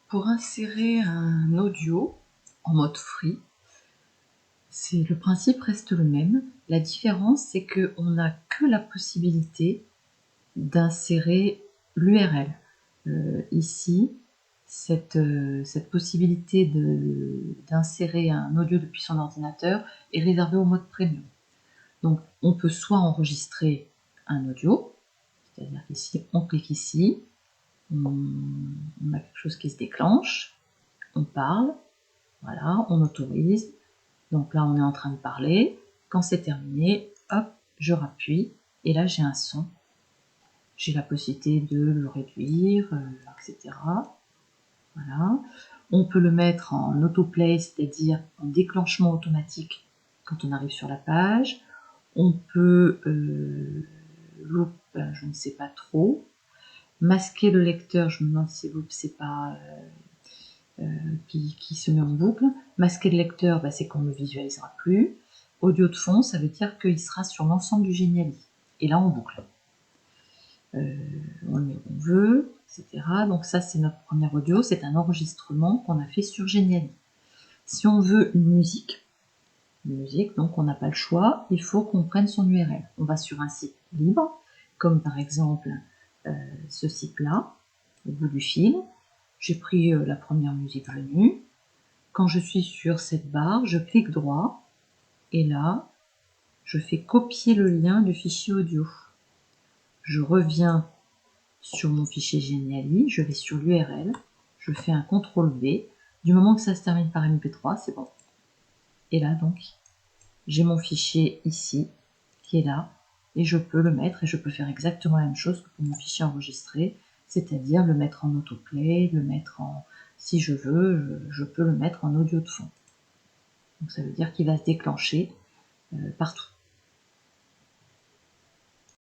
Pour insérer un audio en mode free, le principe reste le même. La différence, c'est qu'on n'a que la possibilité d'insérer l'URL. Ici, cette possibilité d'insérer un audio depuis son ordinateur est réservée au mode premium. Donc, on peut soit enregistrer un audio, c'est-à-dire qu'ici, on clique ici, on a quelque chose qui se déclenche, on parle, voilà, on autorise. Donc là, on est en train de parler. Quand c'est terminé, hop, je rappuie et là, j'ai un son. J'ai la possibilité de le réduire, etc. Voilà. On peut le mettre en autoplay, c'est-à-dire en déclenchement automatique quand on arrive sur la page. On peut loop, je ne sais pas trop. Masquer le lecteur, je me demande si loop c'est pas qui se met en boucle. Masquer le lecteur, c'est qu'on ne le visualisera plus. Audio de fond, ça veut dire qu'il sera sur l'ensemble du Geniali. Et là, on boucle. On le met où on veut, etc. Donc ça, c'est notre premier audio. C'est un enregistrement qu'on a fait sur Geniali. Si on veut une musique, donc on n'a pas le choix, il faut qu'on prenne son URL. On va sur un site libre, comme par exemple ce site-là, au bout du fil. J'ai pris la première musique venue. Quand je suis sur cette barre, je clique droit et là, je fais copier le lien du fichier audio. Je reviens sur mon fichier Geniali, je vais sur l'URL, je fais un CTRL-V. Du moment que ça se termine par MP3, c'est bon. Et là, donc, j'ai mon fichier ici, qui est là, et je peux le mettre, et je peux faire exactement la même chose que pour mon fichier enregistré, c'est-à-dire le mettre en autoplay, le mettre en... Si je veux, je peux le mettre en audio de fond. Donc ça veut dire qu'il va se déclencher partout.